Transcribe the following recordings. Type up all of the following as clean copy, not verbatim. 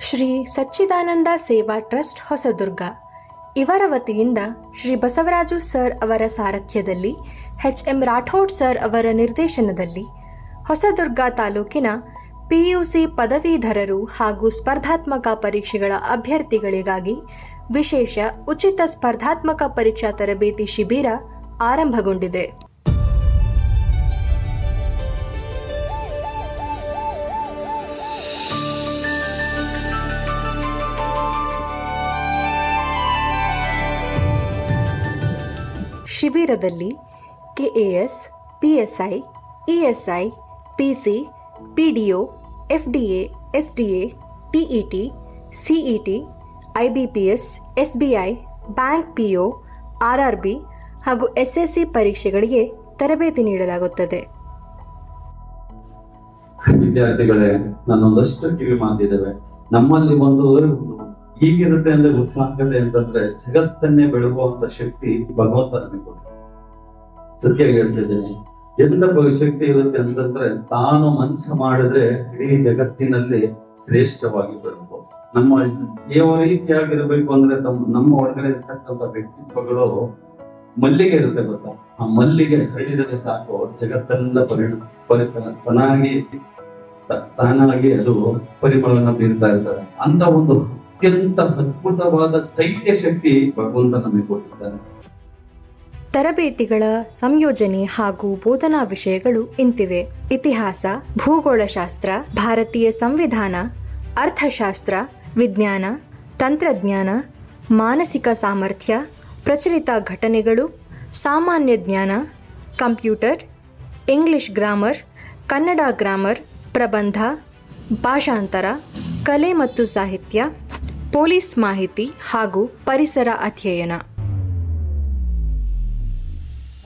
ಶ್ರೀ ಸಚ್ಚಿದಾನಂದ ಸೇವಾ ಟ್ರಸ್ಟ್ ಹೊಸದುರ್ಗ ಇವರ ವತಿಯಿಂದ ಶ್ರೀ ಬಸವರಾಜು ಸರ್ ಅವರ ಸಾರಥ್ಯದಲ್ಲಿ ಎಚ್.ಎಂ. ರಾಠೋಡ್ ಸರ್ ಅವರ ನಿರ್ದೇಶನದಲ್ಲಿ ಹೊಸದುರ್ಗ ತಾಲೂಕಿನ ಪಿಯುಸಿ ಪದವೀಧರರು ಹಾಗೂ ಸ್ಪರ್ಧಾತ್ಮಕ ಪರೀಕ್ಷೆಗಳ ಅಭ್ಯರ್ಥಿಗಳಿಗಾಗಿ ವಿಶೇಷ ಉಚಿತ ಸ್ಪರ್ಧಾತ್ಮಕ ಪರೀಕ್ಷಾ ತರಬೇತಿ ಶಿಬಿರ ಆರಂಭಗೊಂಡಿದೆ. ಶಿಬಿರದಲ್ಲಿ KAS, PSI, ESI, PC, PDO, FDA, SDA, TET, CET, IBPS, SBI, bank PO, RRB ಹಾಗೂ ಎಸ್ಎಸ್ಸಿ ಪರೀಕ್ಷೆಗಳಿಗೆ ತರಬೇತಿ ನೀಡಲಾಗುತ್ತದೆ. ವಿದ್ಯಾರ್ಥಿಗಳೇ, ನನ್ನೊಂದಷ್ಟು ಕಿವಿ ಮಾತಿದ್ದಾವೆ. ನಮ್ಮಲ್ಲಿ ಒಂದು ಹೀಗಿರುತ್ತೆ ಅಂದ್ರೆ ಉತ್ಸಾಹತೆ ಅಂತಂದ್ರೆ ಜಗತ್ತನ್ನೇ ಬೆಳಗುವಂತ ಶಕ್ತಿ ಭಗವಂತ ನಮಗೆ ಕೊಡ. ಸತ್ಯ ಹೇಳ್ತಿದ್ದೇನೆ, ಎಂತ ಶಕ್ತಿ ಇರುತ್ತೆ ಅಂತಂದ್ರೆ ತಾನು ಮನಸ್ಸು ಮಾಡಿದ್ರೆ ಇಡೀ ಜಗತ್ತಿನಲ್ಲಿ ಶ್ರೇಷ್ಠವಾಗಿ ಬೆಳಬಹುದು. ನಮ್ಮ ಯಾವ ರೀತಿಯಾಗಿರ್ಬೇಕು ಅಂದ್ರೆ ನಮ್ಮ ಒಳಗಡೆ ಇರ್ತಕ್ಕಂಥ ವ್ಯಕ್ತಿತ್ವಗಳು ಮಲ್ಲಿಗೆ ಇರುತ್ತೆ ಗೊತ್ತಾ, ಆ ಮಲ್ಲಿಗೆ ಹರಡಿದರೆ ಸಾಕು ಜಗತ್ತೆಲ್ಲ ತಾನಾಗಿ ಅದು ಪರಿಮಳನ ಬೀರ್ತಾ ಇರ್ತದೆ. ಅಂತ ಒಂದು ಅತ್ಯಂತ ಅದ್ಭುತವಾದ ದೈತ್ಯ ಶಕ್ತಿ ಭಗವಂತ ನಮಗೆ ಕೊಟ್ಟಿದ್ದಾನೆ. ತರಬೇತಿಗಳ ಸಂಯೋಜನೆ ಹಾಗೂ ಬೋಧನಾ ವಿಷಯಗಳು ಇಂತಿವೆ: ಇತಿಹಾಸ, ಭೂಗೋಳಶಾಸ್ತ್ರ, ಭಾರತೀಯ ಸಂವಿಧಾನ, ಅರ್ಥಶಾಸ್ತ್ರ, ವಿಜ್ಞಾನ, ತಂತ್ರಜ್ಞಾನ, ಮಾನಸಿಕ ಸಾಮರ್ಥ್ಯ, ಪ್ರಚಲಿತ ಘಟನೆಗಳು, ಸಾಮಾನ್ಯ ಜ್ಞಾನ, computer, English grammar, Kannada grammar, ಪ್ರಬಂಧ, ಭಾಷಾಂತರ, ಕಲೆ ಮತ್ತು ಸಾಹಿತ್ಯ, ಪೊಲೀಸ್ ಮಾಹಿತಿ ಹಾಗೂ ಪರಿಸರ ಅಧ್ಯಯನ.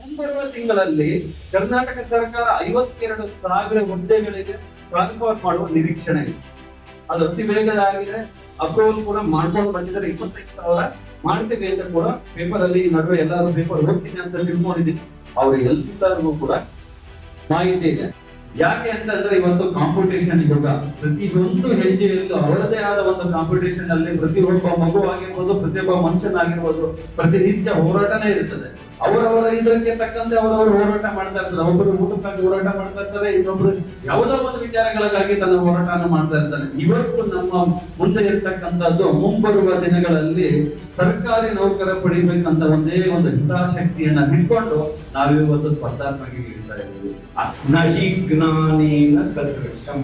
ಮುಂಬರುವ ತಿಂಗಳಲ್ಲಿ ಕರ್ನಾಟಕ ಸರ್ಕಾರ 52,000 ಹುದ್ದೆಗಳಿಗೆ ಟ್ರಾನ್ಸ್ಫರ್ ಮಾಡುವ ನಿರೀಕ್ಷಣೆ ಇದೆ. ಅದು ಅತಿ ವೇಗದಾಗಿದೆ. ಅಪ್ರೂವಲ್ ಕೂಡ ಮಾಡ್ಕೊಂಡು ಬಂದಿದ್ದಾರೆ. 25,000 ಮಾಡ್ತೀವಿ ಅಂತ ಕೂಡ ಪೇಪರ್ ಅಲ್ಲಿ ನಡುವೆ ಎಲ್ಲರೂ ಪೇಪರ್ ಓದ್ತೀನಿ ಅಂತ ತಿಳ್ಕೊಂಡಿದ್ದೀನಿ. ಅವ್ರ ಎಲ್ಲರಿಗೂ ಕೂಡ ಮಾಹಿತಿ ಇದೆ. ಯಾಕೆ ಅಂತಂದ್ರೆ ಇವತ್ತು ಕಾಂಪಿಟೇಷನ್ ಯುಗ. ಪ್ರತಿಯೊಂದು ಹೆಜ್ಜೆಯಲ್ಲೂ ಅವರದೇ ಆದ ಒಂದು ಕಾಂಪಿಟೇಷನ್ ಅಲ್ಲಿ ಪ್ರತಿಯೊಬ್ಬ ಮಗು ಆಗಿರ್ಬೋದು, ಪ್ರತಿಯೊಬ್ಬ ಮನುಷ್ಯನಾಗಿರ್ಬೋದು, ಪ್ರತಿನಿತ್ಯ ಹೋರಾಟನೇ ಇರ್ತದೆ. ಅವರವರ ಇದಕ್ಕೆ ತಕ್ಕಂತೆ ಅವರವರು ಹೋರಾಟ ಮಾಡ್ತಾ ಇರ್ತಾರೆ. ಒಬ್ಬರು ಊಟಕ್ಕಾಗಿ ಹೋರಾಟ ಮಾಡ್ತಾ ಇರ್ತಾರೆ, ಇನ್ನೊಬ್ರು ಯಾವುದೋ ಒಂದು ವಿಚಾರಗಳಿಗಾಗಿ ತನ್ನ ಹೋರಾಟನ ಮಾಡ್ತಾ ಇರ್ತಾರೆ. ಇವತ್ತು ನಮ್ಮ ಮುಂದೆ ಇರ್ತಕ್ಕಂಥದ್ದು ಮುಂಬರುವ ದಿನಗಳಲ್ಲಿ ಸರ್ಕಾರಿ ನೌಕರ ಪಡಿಬೇಕಂತ ಒಂದೇ ಒಂದು ಹಿತಾಸಕ್ತಿಯನ್ನ ಹಿಡ್ಕೊಂಡು ನಾವಿವತ್ತು ಸ್ಪರ್ಧಾತ್ಮಕ ಇರ್ತಾ ಇದ್ದೀವಿ. ನಹಿ ಜ್ಞಾನೇನ ಸದೃಶಂ.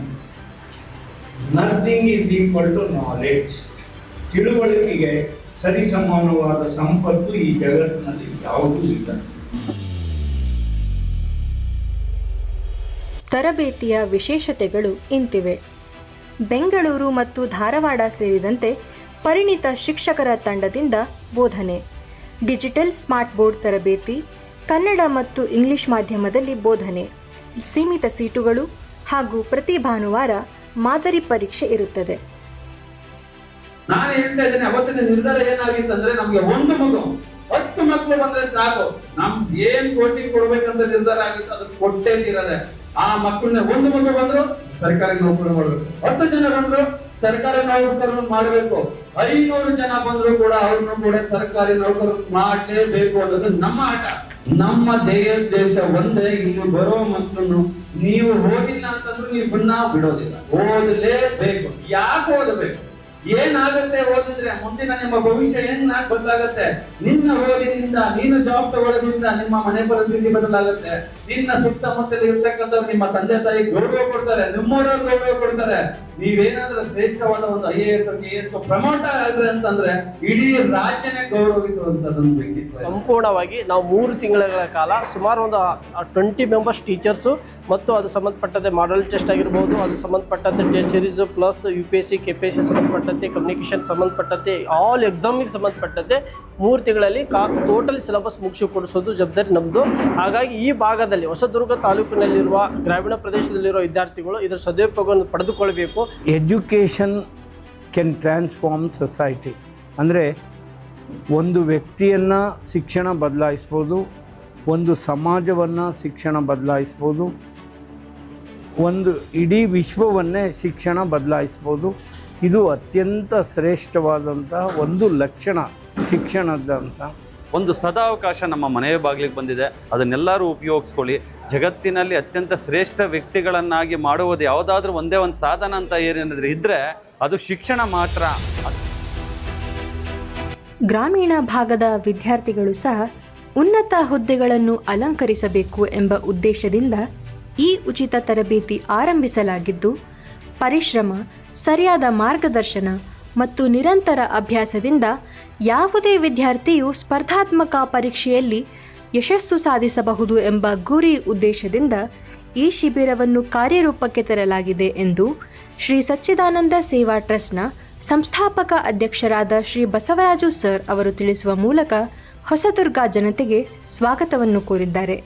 Nothing is equal to knowledge. ತಿಳುವಳಿಕೆಗೆ ಸರಿಸಮಾನವಾದ ಸಂಪತ್ತು ಈ ಜಗತ್ತಿನಲ್ಲಿ ಯಾವುದೂ ಇಲ್ಲ. ತರಬೇತಿಯ ವಿಶೇಷತೆಗಳು ಇಂತಿವೆ: ಬೆಂಗಳೂರು ಮತ್ತು ಧಾರವಾಡ ಸೇರಿದಂತೆ ಪರಿಣಿತ ಶಿಕ್ಷಕರ ತಂಡದಿಂದ ಬೋಧನೆ, ಡಿಜಿಟಲ್ ಸ್ಮಾರ್ಟ್ ಬೋರ್ಡ್ ತರಬೇತಿ, ಕನ್ನಡ ಮತ್ತು ಇಂಗ್ಲಿಷ್ ಮಾಧ್ಯಮದಲ್ಲಿ ಬೋಧನೆ, ಸೀಮಿತ ಸೀಟುಗಳು ಹಾಗೂ ಪ್ರತಿ ಭಾನುವಾರ ಮಾದರಿ ಪರೀಕ್ಷೆ ಇರುತ್ತದೆ. ನಾನು ಹೇಳ್ತಾ ಇದ್ದೇನೆ, ಅವತ್ತಿನ ನಿರ್ಧಾರ ಏನಾಗಿತ್ತು ಅಂದ್ರೆ ನಮ್ಗೆ ಒಂದು ಮಗು 10 ಮಕ್ಕಳು ಬಂದ್ರೆ ಸಾಕು, ನಮ್ಗೆ ಏನ್ ಕೋಚಿಂಗ್ ಕೊಡ್ಬೇಕಂತ ನಿರ್ಧಾರ ಆಗಿತ್ತು ಅದನ್ನ ಕೊಟ್ಟೇ ತೀರದೆ. ಆ ಮಕ್ಕಳನ್ನ ಒಂದು ಮಗು ಬಂದ್ರು ಸರ್ಕಾರಿ ನೌಕರಿ ಮಾಡ್ಬೇಕು, 10 ಜನ ಬಂದ್ರು ಸರ್ಕಾರಿ ನೌಕರನ್ನು ಮಾಡಬೇಕು, 500 ಜನ ಬಂದ್ರು ಕೂಡ ಅವ್ರನ್ನು ಕೂಡ ಸರ್ಕಾರಿ ನೌಕರ ಮಾಡಲೇಬೇಕು ಅನ್ನೋದು ನಮ್ಮ ಆಟ. ನಮ್ಮ ದೇಶ ಒಂದೇ. ಇಲ್ಲಿ ಬರೋ ಮಕ್ಕಳನ್ನು ನೀವು ಓದಿಲ್ಲ ಅಂತಂದ್ರೂ ನೀವು ಬಿಡೋದಿಲ್ಲ, ಓದಲೇಬೇಕು. ಯಾಕೆ ಓದಬೇಕು? ಏನಾಗುತ್ತೆ ಓದಿದ್ರೆ ಮುಂದಿನ ನಿಮ್ಮ ಭವಿಷ್ಯ ಏನಾಗ ಗೊತ್ತಾಗತ್ತೆ. ನಿನ್ನ ಓದಿನಿಂದ, ನೀನು ಜಾಬ್ ತಗೊಳ್ಳೋದ್ರಿಂದ ನಿಮ್ಮ ಮನೆ ಪರಿಸ್ಥಿತಿ ಬದಲಾಗುತ್ತೆ. ನಿನ್ನ ಸುತ್ತಮುತ್ತಲು ಇರ್ತಕ್ಕಂಥವ್ರು ನಿಮ್ಮ ತಂದೆ ತಾಯಿ ಗೌರವ ಕೊಡ್ತಾರೆ, ನಿಮ್ಮೋಡವ್ರು ಗೌರವ ಕೊಡ್ತಾರೆ. ನೀವೇನಾದ್ರೂ ಶ್ರೇಷ್ಠವಾದ ಒಂದು IAS, KS ಪ್ರಮೋಟ್ ಆದ್ರೆ ಅಂತಂದ್ರೆ ಇಡೀ ರಾಜ್ಯನೇ ಗೌರವಿಸುವಂತದೊಂದು ವ್ಯಕ್ತಿತ್ವ. ಸಂಪೂರ್ಣವಾಗಿ ನಾವು 3 ತಿಂಗಳ ಕಾಲ ಸುಮಾರು ಒಂದು 20 ಮೆಂಬರ್ಸ್ ಟೀಚರ್ಸು ಮತ್ತು ಅದು ಸಂಬಂಧಪಟ್ಟಂತೆ ಮಾಡಲ್ ಟೆಸ್ಟ್ ಆಗಿರ್ಬೋದು, ಅದು ಸಂಬಂಧಪಟ್ಟಂತೆ test series plus UPSC KPSC ಸಂಬಂಧಪಟ್ಟಂತೆ ಕಮ್ಯುನಿಕೇಷನ್ ಸಂಬಂಧಪಟ್ಟಂತೆ ಆಲ್ ಎಕ್ಸಾಮಿಗೆ ಸಂಬಂಧಪಟ್ಟಂತೆ 3 ತಿಂಗಳಲ್ಲಿ ಟೋಟಲ್ ಸಿಲೆಬಸ್ ಮುಗಿಸಿ ಕೊಡಿಸೋದು ಜವಾಬ್ದಾರಿ ನಮ್ಮದು. ಹಾಗಾಗಿ ಈ ಭಾಗದಲ್ಲಿ ಹೊಸದುರ್ಗ ತಾಲೂಕಿನಲ್ಲಿರುವ ಗ್ರಾಮೀಣ ಪ್ರದೇಶದಲ್ಲಿರುವ ವಿದ್ಯಾರ್ಥಿಗಳು ಇದರ ಸದುಪಯೋಗವನ್ನು ಪಡೆದುಕೊಳ್ಳಬೇಕು. Education can transform society. ಅಂದರೆ ಒಂದು ವ್ಯಕ್ತಿಯನ್ನು ಶಿಕ್ಷಣ ಬದಲಾಯಿಸ್ಬೋದು, ಒಂದು ಸಮಾಜವನ್ನು ಶಿಕ್ಷಣ ಬದಲಾಯಿಸ್ಬೋದು, ಒಂದು ಇಡೀ ವಿಶ್ವವನ್ನೇ ಶಿಕ್ಷಣ ಬದಲಾಯಿಸ್ಬೋದು. ಇದು ಅತ್ಯಂತ ಶ್ರೇಷ್ಠವಾದಂತಹ ಒಂದು ಲಕ್ಷಣ ಶಿಕ್ಷಣದಂತ. ಒಂದು ಸದಾವಕಾಶ ನಮ್ಮ ಮನೆಯ ಬಾಗಿಲಿಗೆ ಬಂದಿದೆ, ಅದನ್ನೆಲ್ಲರೂ ಉಪಯೋಗಿಸ್ಕೊಳ್ಳಿ. ಜಗತ್ತಿನಲ್ಲಿ ಅತ್ಯಂತ ಶ್ರೇಷ್ಠ ವ್ಯಕ್ತಿಗಳನ್ನಾಗಿ ಮಾಡುವುದು ಯಾವುದಾದ್ರೂ ಒಂದೇ ಒಂದು ಸಾಧನ ಅಂತ ಏನೇನಾದರೂ ಇದ್ದರೆ ಅದು ಶಿಕ್ಷಣ ಮಾತ್ರ. ಗ್ರಾಮೀಣ ಭಾಗದ ವಿದ್ಯಾರ್ಥಿಗಳು ಸಹ ಉನ್ನತ ಹುದ್ದೆಗಳನ್ನು ಅಲಂಕರಿಸಬೇಕು ಎಂಬ ಉದ್ದೇಶದಿಂದ ಈ ಉಚಿತ ತರಬೇತಿ ಆರಂಭಿಸಲಾಗಿದ್ದು, ಪರಿಶ್ರಮ, ಸರಿಯಾದ ಮಾರ್ಗದರ್ಶನ ಮತ್ತು ನಿರಂತರ ಅಭ್ಯಾಸದಿಂದ ಯಾವುದೇ ವಿದ್ಯಾರ್ಥಿಯು ಸ್ಪರ್ಧಾತ್ಮಕ ಪರೀಕ್ಷೆಯಲ್ಲಿ ಯಶಸ್ಸು ಸಾಧಿಸಬಹುದು ಎಂಬ ಗುರಿ ಉದ್ದೇಶದಿಂದ ಈ ಶಿಬಿರವನ್ನು ಕಾರ್ಯರೂಪಕ್ಕೆ ತರಲಾಗಿದೆ ಎಂದು ಶ್ರೀ ಸಚ್ಚಿದಾನಂದ ಸೇವಾ ಟ್ರಸ್ಟ್ನ ಸಂಸ್ಥಾಪಕ ಅಧ್ಯಕ್ಷರಾದ ಶ್ರೀ ಬಸವರಾಜು ಸರ್ ಅವರು ತಿಳಿಸುವ ಮೂಲಕ ಹೊಸದುರ್ಗ ಜನತೆಗೆ ಸ್ವಾಗತವನ್ನು ಕೋರಿದ್ದಾರೆ.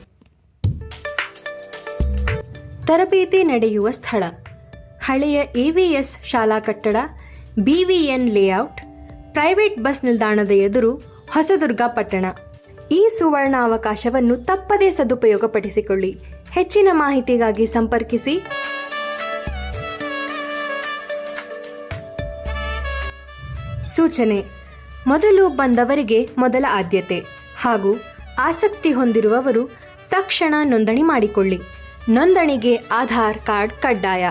ತರಬೇತಿ ನಡೆಯುವ ಸ್ಥಳ ಹಳೆಯ AVS ಶಾಲಾ ಕಟ್ಟಡ, BVN ಲೇಔಟ್, ಪ್ರೈವೇಟ್ ಬಸ್ ನಿಲ್ದಾಣದ ಎದುರು, ಹೊಸದುರ್ಗ ಪಟ್ಟಣ. ಈ ಸುವರ್ಣ ಅವಕಾಶವನ್ನು ತಪ್ಪದೇ ಸದುಪಯೋಗಪಡಿಸಿಕೊಳ್ಳಿ. ಹೆಚ್ಚಿನ ಮಾಹಿತಿಗಾಗಿ ಸಂಪರ್ಕಿಸಿ. ಸೂಚನೆ: ಮೊದಲು ಬಂದವರಿಗೆ ಮೊದಲ ಆದ್ಯತೆ ಹಾಗೂ ಆಸಕ್ತಿ ಹೊಂದಿರುವವರು ತಕ್ಷಣ ನೋಂದಣಿ ಮಾಡಿಕೊಳ್ಳಿ. ನೋಂದಣಿಗೆ ಆಧಾರ್ ಕಾರ್ಡ್ ಕಡ್ಡಾಯ.